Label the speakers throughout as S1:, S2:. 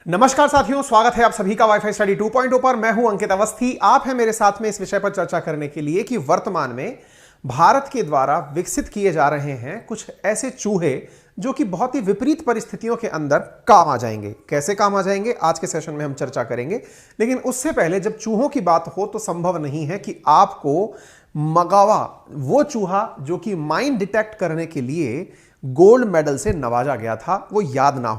S1: नमस्कार साथियों, स्वागत है आप सभी का वाईफाई स्टडी 2.0 पर। मैं हूं अंकित अवस्थी। आप हैं मेरे साथ में इस विषय पर चर्चा करने के लिए कि वर्तमान में भारत के द्वारा विकसित किए जा रहे हैं कुछ ऐसे चूहे जो कि बहुत ही विपरीत परिस्थितियों के अंदर काम आ जाएंगे। कैसे काम आ जाएंगे आज के सेशन में हम चर्चा करेंगे, लेकिन उससे पहले जब चूहों की बात हो तो संभव नहीं है कि आपको मगावा, वो चूहा जो कि माइन डिटेक्ट करने के लिए गोल्ड मेडल से नवाजा गया था, वो याद ना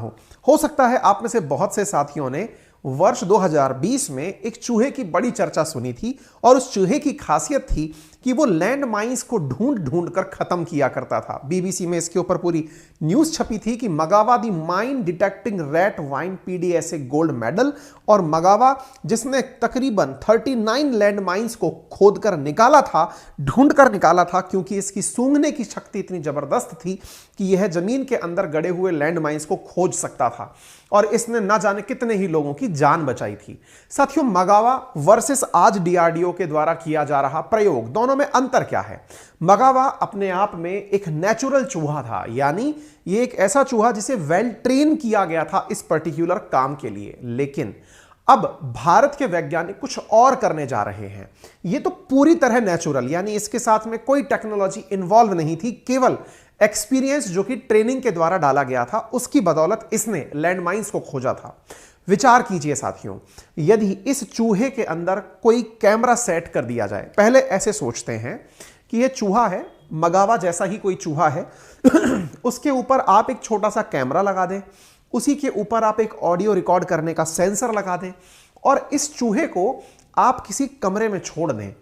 S1: हो सकता है आप में से बहुत से साथियों ने वर्ष 2020 में एक चूहे की बड़ी चर्चा सुनी थी और उस चूहे की खासियत थी कि वो लैंड माइंस को ढूंढ ढूंढ कर खत्म किया करता था। बीबीसी में इसके ऊपर पूरी न्यूज छपी थी कि मगावा दी mine detecting rat wins PDSA gold medal. और मगावा जिसने तकरीबन 39 लैंड माइंस को खोद कर निकाला था, ढूंढ कर निकाला था, क्योंकि इसकी सूंघने की शक्ति इतनी जबरदस्त थी कि यह जमीन के अंदर गड़े हुए लैंड माइंस को खोज सकता था और इसने ना जाने कितने ही लोगों की जान बचाई थी। साथियों, मगावा वर्सेस आज डीआरडीओ के द्वारा किया जा रहा प्रयोग, दोनों में अंतर क्या है? मगावा अपने आप में एक नेचुरल चूहा था, यानी ये एक ऐसा चूहा जिसे वेल ट्रेन किया गया था इस पर्टिकुलर काम के लिए। लेकिन अब भारत के वैज्ञानिक कुछ और करने जा रहे हैं। ये तो पूरी तरह नेचुरल, यानी इसके साथ में कोई टेक्नोलॉजी इन्वॉल्व नहीं थी, केवल एक्सपीरियंस जो कि ट्रेनिंग के द्वारा डाला गया था, उसकी बदौलत इसने लैंडमाइंस को खोजा था। विचार कीजिए साथियों, यदि इस चूहे के अंदर कोई कैमरा सेट कर दिया जाए। पहले ऐसे सोचते हैं कि यह चूहा है, मगावा जैसा ही कोई चूहा है उसके ऊपर आप एक छोटा सा कैमरा लगा दें, उसी के ऊपर आप एक ऑडियो रिकॉर्ड करने का सेंसर लगा दें और इस चूहे को आप किसी कमरे में छोड़ दें,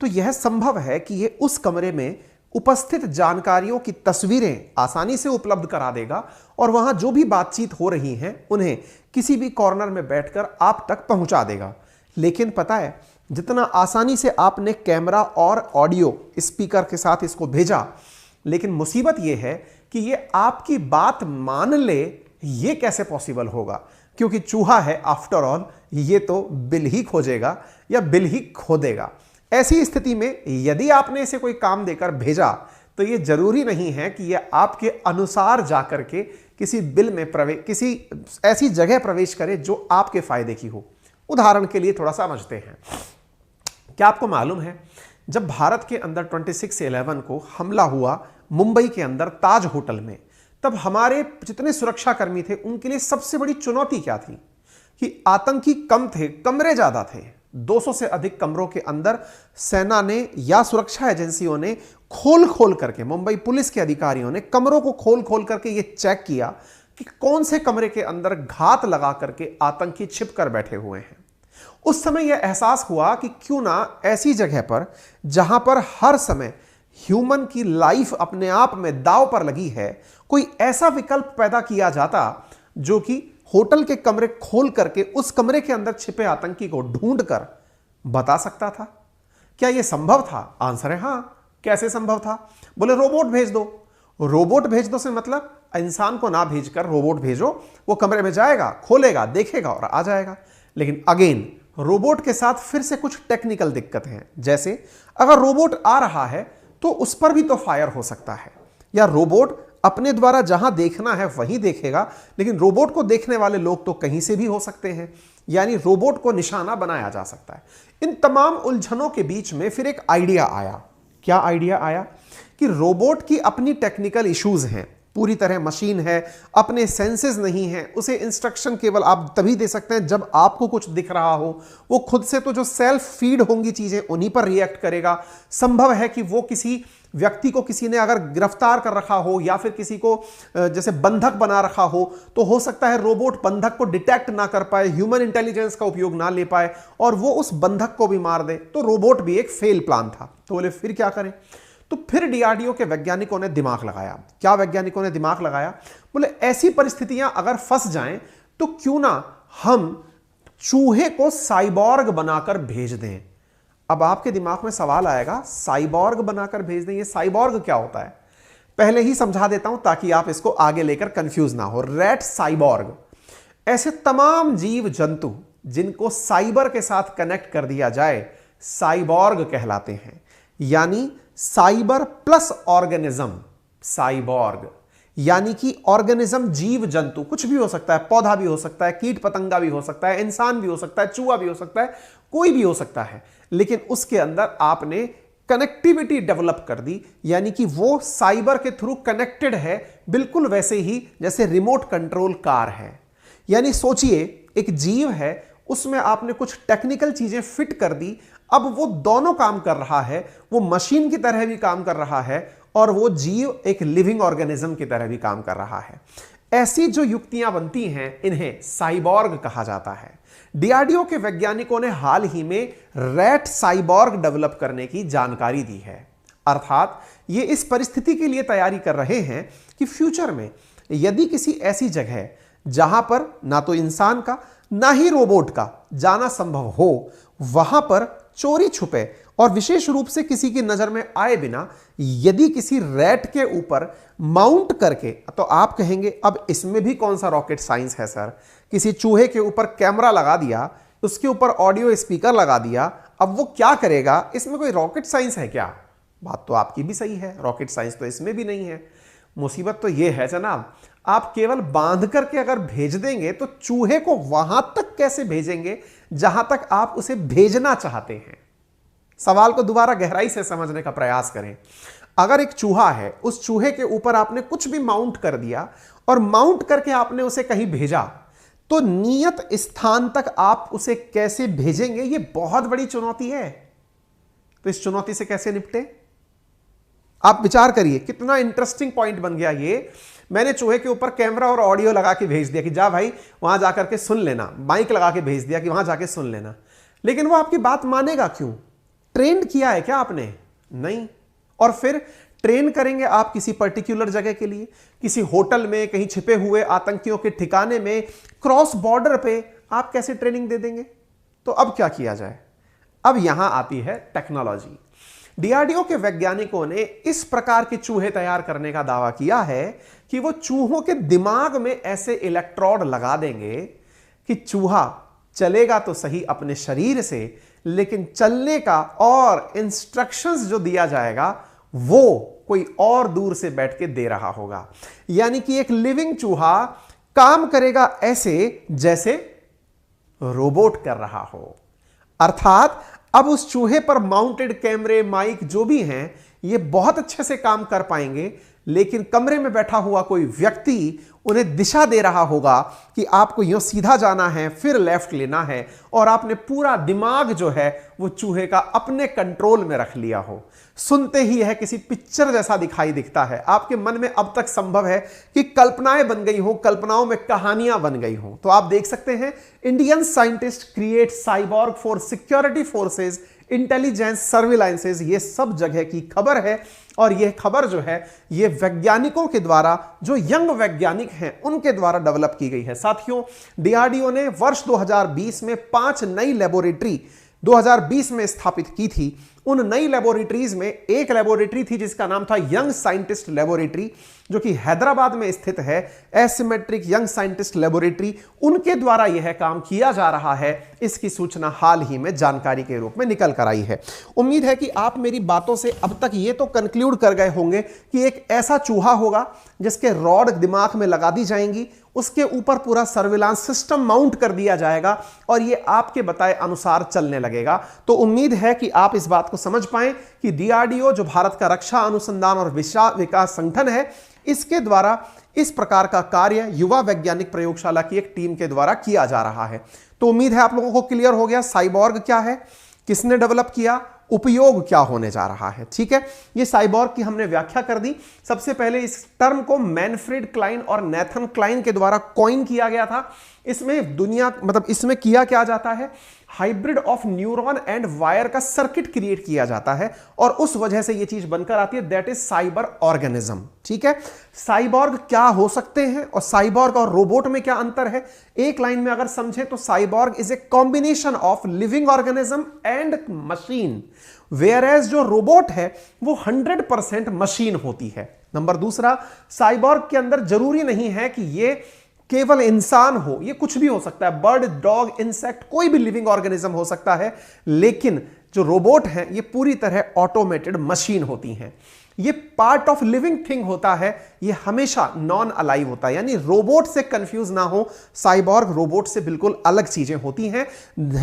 S1: तो यह संभव है कि यह उस कमरे में उपस्थित जानकारियों की तस्वीरें आसानी से उपलब्ध करा देगा और वहां जो भी बातचीत हो रही हैं उन्हें किसी भी कॉर्नर में बैठकर आप तक पहुंचा देगा। लेकिन पता है, जितना आसानी से आपने कैमरा और ऑडियो स्पीकर के साथ इसको भेजा, लेकिन मुसीबत यह है कि यह आपकी बात मान ले, यह कैसे पॉसिबल होगा? क्योंकि चूहा है, आफ्टर ऑल ये तो बिल ही खोजेगा या बिल ही खोदेगा। ऐसी स्थिति में यदि आपने इसे कोई काम देकर भेजा तो यह जरूरी नहीं है कि यह आपके अनुसार जाकर के किसी बिल में किसी ऐसी जगह प्रवेश करे जो आपके फायदे की हो। उदाहरण के लिए थोड़ा समझते हैं। क्या आपको मालूम है, जब भारत के अंदर 26/11 को हमला हुआ मुंबई के अंदर ताज होटल में, तब हमारे जितने सुरक्षाकर्मी थे उनके लिए सबसे बड़ी चुनौती क्या थी कि आतंकी कम थे, कमरे ज्यादा थे। 200 से अधिक कमरों के अंदर सेना ने या सुरक्षा एजेंसियों ने खोल खोल करके, मुंबई पुलिस के अधिकारियों ने कमरों को खोल खोल करके यह चेक किया कि कौन से कमरे के अंदर घात लगा करके आतंकी छिप कर बैठे हुए हैं। उस समय यह एहसास हुआ कि क्यों ना ऐसी जगह पर जहां पर हर समय ह्यूमन की लाइफ अपने आप में दांव पर लगी है, कोई ऐसा विकल्प पैदा किया जाता जो कि होटल के कमरे खोल करके उस कमरे के अंदर छिपे आतंकी को ढूंढ कर बता सकता था। क्या यह संभव था? आंसर है हां। कैसे संभव था? बोले रोबोट भेज दो। रोबोट भेज दो से मतलब इंसान को ना भेजकर रोबोट भेजो, वो कमरे में जाएगा, खोलेगा, देखेगा और आ जाएगा। लेकिन अगेन रोबोट के साथ फिर से कुछ टेक्निकल दिक्कतें हैं। जैसे अगर रोबोट आ रहा है तो उस पर भी तो फायर हो सकता है, या रोबोट अपने द्वारा जहां देखना है वहीं देखेगा, लेकिन रोबोट को देखने वाले लोग तो कहीं से भी हो सकते हैं, यानी रोबोट को निशाना बनाया जा सकता है। इन तमाम उलझनों के बीच में फिर एक आइडिया आया। क्या आइडिया आया? कि रोबोट की अपनी टेक्निकल इश्यूज हैं, पूरी तरह मशीन है, अपने सेंसेस नहीं है, उसे इंस्ट्रक्शन केवल आप तभी दे सकते हैं जब आपको कुछ दिख रहा हो। वो खुद से तो जो सेल्फ फीड होंगी चीजें उन्हीं पर रिएक्ट करेगा। संभव है कि वो किसी व्यक्ति को किसी ने अगर गिरफ्तार कर रखा हो या फिर किसी को जैसे बंधक बना रखा हो, तो हो सकता है रोबोट बंधक को डिटेक्ट ना कर पाए, ह्यूमन इंटेलिजेंस का उपयोग ना ले पाए और वो उस बंधक को भी मार दे। तो रोबोट भी एक फेल प्लान था। तो बोले फिर क्या करें? तो फिर डीआरडीओ के वैज्ञानिकों ने दिमाग लगाया। क्या वैज्ञानिकों ने दिमाग लगाया? बोले ऐसी परिस्थितियां अगर फंस जाएं तो क्यों ना हम चूहे को साइबॉर्ग बनाकर भेज दें। अब आपके दिमाग में सवाल आएगा, साइबॉर्ग बनाकर भेज दें, ये साइबॉर्ग क्या होता है? पहले ही समझा देता हूं ताकि आप इसको आगे लेकर कंफ्यूज ना हो। रैट साइबॉर्ग, ऐसे तमाम जीव जंतु जिनको साइबर के साथ कनेक्ट कर दिया जाए, साइबॉर्ग कहलाते हैं। यानी साइबर प्लस ऑर्गेनिज्म, साइबॉर्ग। यानी कि ऑर्गेनिज्म, जीव जंतु, कुछ भी हो सकता है, पौधा भी हो सकता है, कीट पतंगा भी हो सकता है, इंसान भी हो सकता है, चूहा भी हो सकता है, कोई भी हो सकता है, लेकिन उसके अंदर आपने कनेक्टिविटी डेवलप कर दी, यानी कि वो साइबर के थ्रू कनेक्टेड है, बिल्कुल वैसे ही जैसे रिमोट कंट्रोल कार है। यानी सोचिए एक जीव है, उसमें आपने कुछ टेक्निकल चीजें फिट कर दी, अब वो दोनों काम कर रहा है, वो मशीन की तरह भी काम कर रहा है और वो जीव एक लिविंग ऑर्गेनिज्म की तरह भी काम कर रहा है। ऐसी जो युक्तियां बनती हैं इन्हें साइबॉर्ग कहा जाता है। डीआरडीओ के वैज्ञानिकों ने हाल ही में रैट साइबॉर्ग डेवलप करने की जानकारी दी है। अर्थात ये इस परिस्थिति के लिए तैयारी कर रहे हैं कि फ्यूचर में यदि किसी ऐसी जगह जहां पर ना तो इंसान का ना ही रोबोट का जाना संभव हो, वहां पर चोरी छुपे और विशेष रूप से किसी की नजर में आए बिना यदि किसी रैट के ऊपर माउंट करके, तो आप कहेंगे अब इसमें भी कौन सा रॉकेट साइंस है सर, किसी चूहे के ऊपर कैमरा लगा दिया, उसके ऊपर ऑडियो स्पीकर लगा दिया, अब वो क्या करेगा, इसमें कोई रॉकेट साइंस है क्या? बात तो आपकी भी सही है, रॉकेट साइंस तो इसमें भी नहीं है। मुसीबत तो यह है जनाब, आप केवल बांध करके अगर भेज देंगे तो चूहे को वहां तक कैसे भेजेंगे जहां तक आप उसे भेजना चाहते हैं? सवाल को दोबारा गहराई से समझने का प्रयास करें। अगर एक चूहा है, उस चूहे के ऊपर आपने कुछ भी माउंट कर दिया और माउंट करके आपने उसे कहीं भेजा, तो नियत स्थान तक आप उसे कैसे भेजेंगे, यह बहुत बड़ी चुनौती है। तो इस चुनौती से कैसे निपटे? आप विचार करिए, कितना इंटरेस्टिंग पॉइंट बन गया ये। मैंने चूहे के ऊपर कैमरा और ऑडियो लगा के भेज दिया कि जा भाई वहां जाकर के सुन लेना, माइक लगा के भेज दिया कि वहां जाके सुन लेना, लेकिन वो आपकी बात मानेगा क्यों? ट्रेन किया है क्या आपने? नहीं। और फिर ट्रेन करेंगे आप किसी पर्टिकुलर जगह के लिए, किसी होटल में, कहीं छिपे हुए आतंकियों के ठिकाने में, क्रॉस बॉर्डर पे आप कैसे ट्रेनिंग दे देंगे? तो अब क्या किया जाए? अब यहां आती है टेक्नोलॉजी। डीआरडीओ के वैज्ञानिकों ने इस प्रकार के चूहे तैयार करने का दावा किया है कि वो चूहों के दिमाग में ऐसे इलेक्ट्रोड लगा देंगे कि चूहा चलेगा तो सही अपने शरीर से, लेकिन चलने का और इंस्ट्रक्शंस जो दिया जाएगा वो कोई और दूर से बैठ के दे रहा होगा। यानी कि एक लिविंग चूहा काम करेगा ऐसे जैसे रोबोट कर रहा हो। अर्थात अब उस चूहे पर माउंटेड कैमरे, माइक जो भी हैं, ये बहुत अच्छे से काम कर पाएंगे, लेकिन कमरे में बैठा हुआ कोई व्यक्ति उन्हें दिशा दे रहा होगा कि आपको यूं सीधा जाना है, फिर लेफ्ट लेना है, और आपने पूरा दिमाग जो है वो चूहे का अपने कंट्रोल में रख लिया हो। सुनते ही यह किसी पिक्चर जैसा दिखाई दिखता है। आपके मन में अब तक संभव है कि कल्पनाएं बन गई हो, कल्पनाओं में कहानियां बन गई हो। तो आप देख सकते हैं, Indian scientist create cyborg for security forces, intelligence, surveillances, ये सब जगह की खबर है। और यह खबर जो है ये वैज्ञानिकों के द्वारा, जो यंग वैज्ञानिक हैं उनके द्वारा डेवलप की गई है। साथियों, डीआरडीओ ने वर्ष 2020 में 5 नई लेबोरेटरी 2020 में स्थापित की थी। उन नई लेबोरेटरीज में एक लेबोरेटरी थी जिसका नाम था यंग साइंटिस्ट लेबोरेटरी, जो कि हैदराबाद में स्थित है, एसिमेट्रिक यंग साइंटिस्ट लेबोरेटरी। उनके द्वारा यह काम किया जा रहा है। इसकी सूचना हाल ही में जानकारी के रूप में निकल कर आई है। उम्मीद है कि आप मेरी बातों से अब तक ये तो कंक्लूड कर गए होंगे कि एक ऐसा चूहा होगा जिसके रॉड दिमाग में लगा दी जाएंगी, उसके ऊपर पूरा सर्विलांस सिस्टम माउंट कर दिया जाएगा और ये आपके बताए अनुसार चलने लगेगा। तो उम्मीद है कि आप इस बात को समझ पाएं कि डीआरडीओ, जो भारत का रक्षा अनुसंधान और विकास संगठन है, इसके द्वारा इस प्रकार का कार्य युवा वैज्ञानिक प्रयोगशाला की एक टीम के द्वारा किया जा रहा है। तो उम्मीद है आप लोगों को क्लियर हो गया साइबॉर्ग क्या है, किसने डेवलप किया, उपयोग क्या होने जा रहा है। ठीक है, ये साइबॉर्ग की हमने व्याख्या कर दी। सबसे पहले इस टर्म को मैनफ्रेड क्लाइन और नेथन क्लाइन के द्वारा कॉइन किया गया था। इसमें किया क्या जाता है, hybrid of neuron and wire का सर्किट क्रिएट किया जाता है और उस वजह से यह चीज बनकर आती है, दैट इज साइबर ऑर्गेनिज्म। ठीक है, साइबॉर्ग क्या हो सकते हैं और साइबॉर्ग और रोबोट में क्या अंतर है, एक लाइन में अगर समझे तो cyborg is a combination of living organism and machine, whereas जो रोबोट है वो 100% मशीन होती है। नंबर दूसरा, साइबॉर्ग के अंदर जरूरी नहीं है कि ये केवल इंसान हो, ये कुछ भी हो सकता है, बर्ड, डॉग, इंसेक्ट, कोई भी लिविंग ऑर्गेनिज्म हो सकता है, लेकिन जो रोबोट हैं ये पूरी तरह ऑटोमेटेड मशीन होती हैं। ये पार्ट ऑफ लिविंग थिंग होता है, ये हमेशा नॉन अलाइव होता है, यानी रोबोट से कंफ्यूज ना हो, साइबॉर्ग रोबोट से बिल्कुल अलग चीजें होती हैं।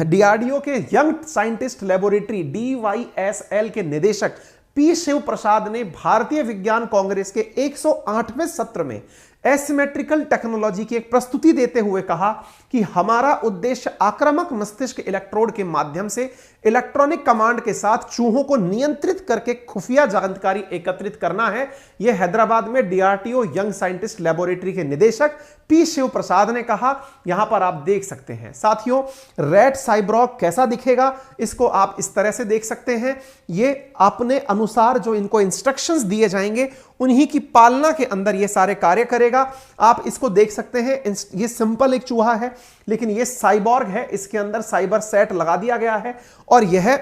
S1: डीआरडीओ के यंग साइंटिस्ट लेबोरेटरी DYSL के निदेशक पी शिव प्रसाद ने भारतीय विज्ञान कांग्रेस के 108वें सत्र में एसिमेट्रिकल टेक्नोलॉजी की एक प्रस्तुति देते हुए कहा कि हमारा उद्देश्य आक्रामक मस्तिष्क इलेक्ट्रोड के माध्यम से इलेक्ट्रॉनिक कमांड के साथ चूहों को नियंत्रित करके खुफिया जानकारी एकत्रित करना है। यह हैदराबाद में डीआरडीओ यंग साइंटिस्ट लेबोरेटरी के निदेशक पी शिव प्रसाद ने कहा। यहां पर आप देख सकते हैं साथियों, रैट साइबॉर्ग कैसा दिखेगा, इसको आप इस तरह से देख सकते हैं। ये अपने अनुसार जो इनको इंस्ट्रक्शंस दिए जाएंगे उन्हीं की पालना के अंदर ये सारे कार्य करेगा। आप इसको देख सकते हैं, ये सिंपल एक चूहा है, लेकिन ये साइबॉर्ग है, इसके अंदर साइबर सेट लगा दिया गया है और यह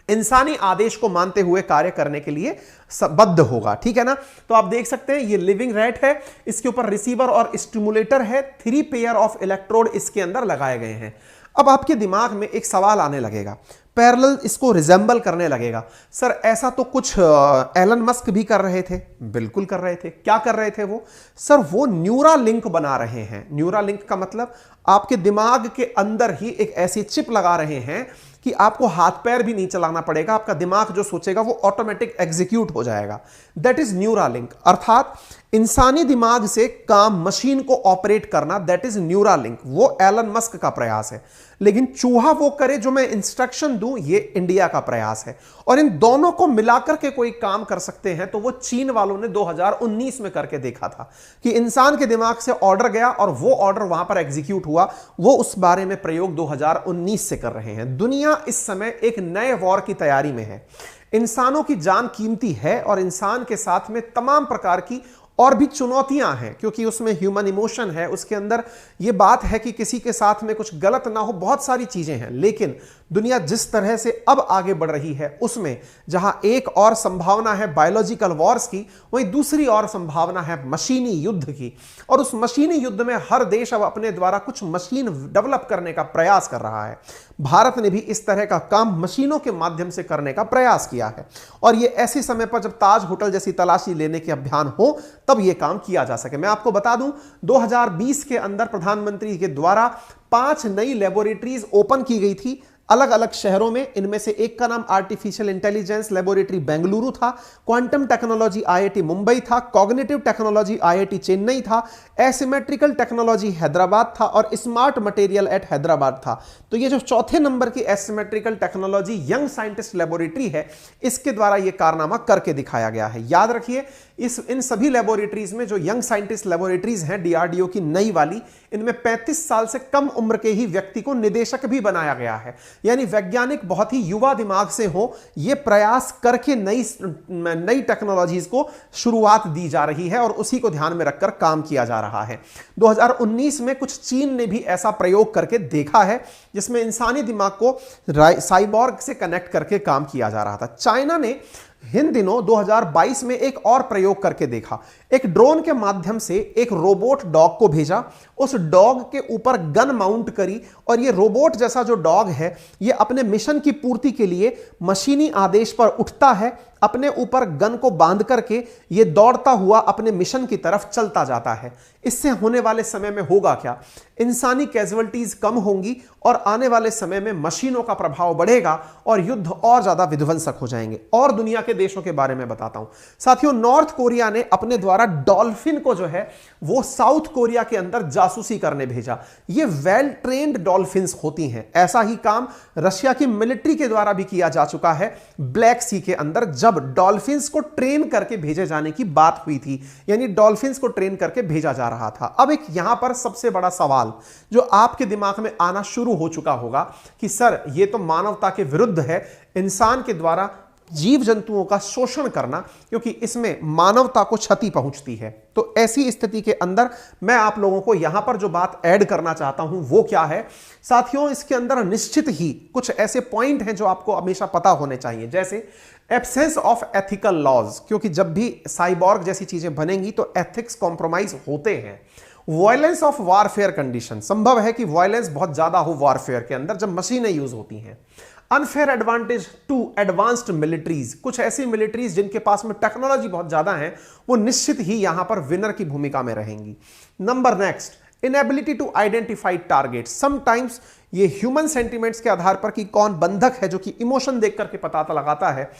S1: इंसानी आदेश को मानते हुए कार्य करने के लिए बद्ध होगा। ठीक है ना। तो आप देख सकते हैं ये लिविंग रैट है, इसके ऊपर रिसीवर और स्टिमुलेटर है, 3 पेयर ऑफ इलेक्ट्रोड इसके अंदर लगाए गए हैं। अब आपके दिमाग में एक सवाल आने लगेगा, पैरेलल इसको रिजेंबल करने लगेगा, सर ऐसा तो कुछ एलन मस्क भी कर रहे थे। बिल्कुल कर रहे थे। क्या कर रहे थे वो? सर वो न्यूरालिंक बना रहे हैं। न्यूरालिंक का मतलब आपके दिमाग के अंदर ही एक ऐसी चिप लगा रहे हैं कि आपको हाथ पैर भी नहीं चलाना पड़ेगा, आपका दिमाग जो सोचेगा वो ऑटोमेटिक एग्जीक्यूट हो जाएगा। दैट इज न्यूरालिंक, अर्थात इंसानी दिमाग से काम मशीन को ऑपरेट करना, दैट इज न्यूरालिंक। वो एलन मस्क का प्रयास है, लेकिन चूहा वो करे जो मैं इंस्ट्रक्शन दूं, ये इंडिया का प्रयास है। और इन दोनों को मिलाकर के कोई काम कर सकते हैं तो वो चीन वालों ने 2019 में करके देखा था कि इंसान के दिमाग से ऑर्डर गया और वो ऑर्डर वहां पर एग्जीक्यूट हुआ। वो उस बारे में प्रयोग 2019 से कर रहे हैं। दुनिया इस समय एक नए वॉर की तैयारी में है। इंसानों की जान कीमती है और इंसान के साथ में तमाम प्रकार की और भी चुनौतियां हैं, क्योंकि उसमें ह्यूमन इमोशन है, उसके अंदर यह बात है कि किसी के साथ में कुछ गलत ना हो, बहुत सारी चीजें हैं। लेकिन दुनिया जिस तरह से अब आगे बढ़ रही है उसमें जहां एक और संभावना है बायोलॉजिकल वॉर्स की, वहीं दूसरी और संभावना है मशीनी युद्ध की। और उस मशीनी युद्ध में हर देश अब अपने द्वारा कुछ मशीन डेवलप करने का प्रयास कर रहा है। भारत ने भी इस तरह का काम मशीनों के माध्यम से करने का प्रयास किया है और यह ऐसे समय पर जब ताज होटल जैसी तलाशी लेने के अभियान हो तब यह काम किया जा सके। मैं आपको बता दूं 2020 के अंदर प्रधानमंत्री के द्वारा 5 नई लेबोरेटरीज ओपन की गई थी अलग अलग शहरों में। इनमें से एक का नाम आर्टिफिशियल इंटेलिजेंस लेबोरेटरी बेंगलुरु था, क्वांटम टेक्नोलॉजी IIT मुंबई था, कॉग्निटिव टेक्नोलॉजी IIT चेन्नई था, एसिमेट्रिकल टेक्नोलॉजी हैदराबाद था और स्मार्ट मटेरियल एट हैदराबाद था। तो ये जो चौथे नंबर की asymmetrical technology young scientist laboratory है, इसके द्वारा यह कारनामा करके दिखाया गया है। याद रखिए इन सभी लेबोरेटरीज में जो यंग साइंटिस्ट लेबोरेटरीज हैं डीआरडीओ की नई वाली, इनमें 35 साल से कम उम्र के ही व्यक्ति को निदेशक भी बनाया गया है। यानी वैज्ञानिक बहुत ही युवा दिमाग से हो, यह प्रयास करके नई टेक्नोलॉजीज को शुरुआत दी जा रही है और उसी को ध्यान में रखकर काम किया जा रहा है। 2019 में कुछ चीन ने भी ऐसा प्रयोग करके देखा है जिसमें इंसानी दिमाग को साइबॉर्ग से कनेक्ट करके काम किया जा रहा था। चाइना ने इन दिनों 2022 में एक और प्रयोग करके देखा। एक ड्रोन के माध्यम से एक रोबोट डॉग को भेजा, उस डॉग के ऊपर गन माउंट करी और ये रोबोट जैसा जो डॉग है ये अपने मिशन की पूर्ति के लिए मशीनी आदेश पर उठता है, अपने ऊपर गन को बांध करके ये दौड़ता हुआ अपने मिशन की तरफ चलता जाता है। इससे होने वाले समय में होगा क्या? इंसानी कैजुअलिटीज कम होंगी और आने वाले समय में मशीनों का प्रभाव बढ़ेगा और युद्ध और ज्यादा विध्वंसक हो जाएंगे। और दुनिया के देशों के बारे में बताता हूं साथियों, नॉर्थ कोरिया ने अपने द्वारा डॉल्फिन को जो है वो साउथ कोरिया के अंदर जासूसी करने भेजा। ये वेल ट्रेन्ड डॉल्फिन्स होती हैं। ऐसा ही काम रशिया की मिलिट्री के द्वारा भी किया जा चुका है ब्लैक सी के अंदर, जब डॉल्फिन्स को ट्रेन करके भेजे जाने की बात हुई थी, यानी डॉल्फिन्स को ट्रेन करके भेजा जा रहा था। अब एक यहां पर सबसे बड़ा सवाल जो आपके दिमाग में आना शुरू हो चुका होगा कि सर ये तो मानवता के विरुद्ध है, इंसान के द्वारा जीव जंतुओं का शोषण करना, क्योंकि इसमें मानवता को क्षति पहुंचती है। तो ऐसी स्थिति के अंदर मैं आप लोगों को यहां पर जो बात ऐड करना चाहता हूं वो क्या है साथियों, इसके अंदर निश्चित ही कुछ ऐसे पॉइंट हैं जो आपको हमेशा पता होने चाहिए, जैसे एब्सेंस ऑफ एथिकल लॉज, क्योंकि जब भी साइबॉर्ग जैसी चीजें बनेंगी तो एथिक्स कॉम्प्रोमाइज होते हैं। वायलेंस ऑफ वारफेयर कंडीशन, संभव है कि वायलेंस बहुत ज्यादा हो वारफेयर के अंदर जब मशीनें यूज होती हैं। Unfair advantage to advanced militaries, कुछ ऐसी मिलिट्रीज जिनके पास में टेक्नोलॉजी बहुत ज्यादा है वो निश्चित ही यहां पर विनर की भूमिका में रहेंगी। Number next, inability to identify target, sometimes ये ह्यूमन सेंटिमेंट्स के आधार पर कि कौन बंधक है, जो कि इमोशन देख करके पता लगाता है,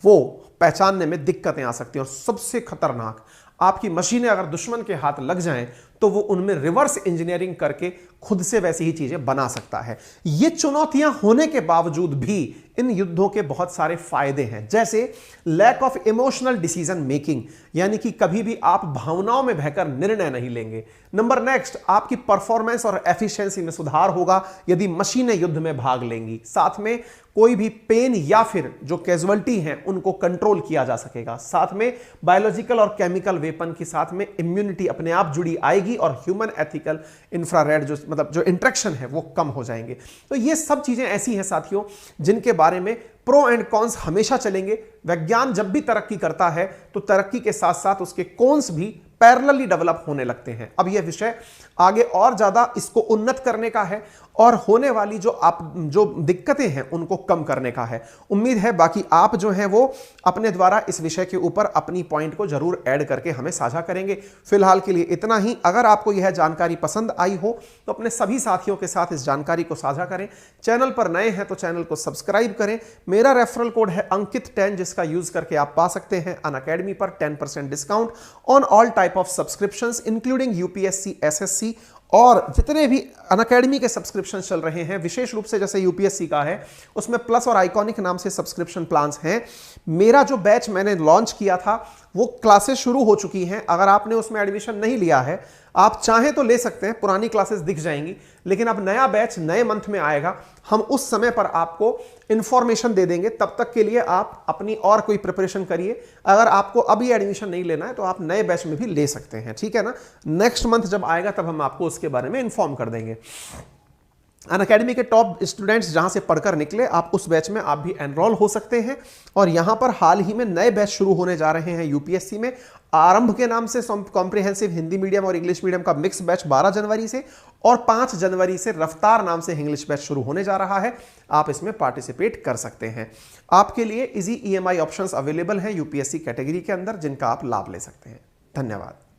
S1: वो पहचानने में दिक्कतें आ सकती हैं। और सबसे खतरनाक, आपकी मशीनें अगर दुश्मन के हाथ लग जाएं तो वो उनमें रिवर्स इंजीनियरिंग करके खुद से वैसी ही चीजें बना सकता है। ये चुनौतियां होने के बावजूद भी इन युद्धों के बहुत सारे फायदे हैं, जैसे lack of emotional decision making, यानी कि कभी भी आप भावनाओं में बहकर निर्णय नहीं लेंगे। नंबर नेक्स्ट, आपकी परफॉर्मेंस और एफिशिएंसी में सुधार होगा यदि मशीनें युद्ध में भाग लेंगी। साथ में कोई भी पेन या फिर जो कैजुअलिटी हैं उनको कंट्रोल किया जा सकेगा। साथ में बायोलॉजिकल और केमिकल वेपन के साथ में इम्यूनिटी अपने आप जुड़ी आएगी और ह्यूमन एथिकल इंफ्रारेड जो इंटरेक्शन है वो कम हो जाएंगे। तो ये सब चीजें ऐसी हैं साथियों जिनके बारे में प्रो एंड कॉन्स हमेशा चलेंगे। विज्ञान जब भी तरक्की करता है तो तरक्की के साथ साथ उसके कॉन्स भी पैरेलली डेवलप होने लगते हैं। अब यह विषय आगे और ज्यादा इसको उन्नत करने का है और होने वाली जो दिक्कतें हैं उनको कम करने का है। उम्मीद है बाकी आप जो हैं वो अपने द्वारा इस विषय के ऊपर अपनी पॉइंट को जरूर ऐड करके हमें साझा करेंगे। फिलहाल के लिए इतना ही। अगर आपको यह जानकारी पसंद आई हो तो अपने सभी साथियों के साथ इस जानकारी को साझा करें। चैनल पर नए हैं तो चैनल को सब्सक्राइब करें। मेरा रेफरल कोड है अंकित10, जिसका यूज करके आप पा सकते हैं अनअकैडमी पर 10% discount on all type of subscriptions including UPSC, SSC और जितने भी अनअकैडमी के सब्सक्रिप्शन चल रहे हैं, विशेष रूप से जैसे यूपीएससी का है उसमें प्लस और आइकॉनिक नाम से सब्सक्रिप्शन प्लान्स हैं। मेरा जो बैच मैंने लॉन्च किया था वो क्लासेस शुरू हो चुकी हैं। अगर आपने उसमें एडमिशन नहीं लिया है, आप चाहें तो ले सकते हैं, पुरानी क्लासेस दिख जाएंगी। लेकिन अब नया बैच नए मंथ में आएगा, हम उस समय पर आपको इंफॉर्मेशन दे देंगे। तब तक के लिए आप अपनी और कोई प्रिपरेशन करिए। अगर आपको अभी एडमिशन नहीं लेना है तो आप नए बैच में भी ले सकते हैं, ठीक है ना। नेक्स्ट मंथ जब आएगा तब हम आपको उसके बारे में इंफॉर्म कर देंगे। अनअकैडमी के टॉप स्टूडेंट्स जहां से पढ़कर निकले, आप उस बैच में आप भी एनरोल हो सकते हैं। और यहां पर हाल ही में नए बैच शुरू होने जा रहे हैं यूपीएससी में। आरंभ के नाम से कॉम्प्रिहेंसिव हिंदी मीडियम और इंग्लिश मीडियम का मिक्स बैच 12 जनवरी से और 5 जनवरी से रफ्तार नाम से इंग्लिश बैच शुरू होने जा रहा है। आप इसमें पार्टिसिपेट कर सकते हैं। आपके लिए इजी ईएमआई ऑप्शंस अवेलेबल हैं यूपीएससी कैटेगरी के अंदर, जिनका आप लाभ ले सकते हैं। धन्यवाद।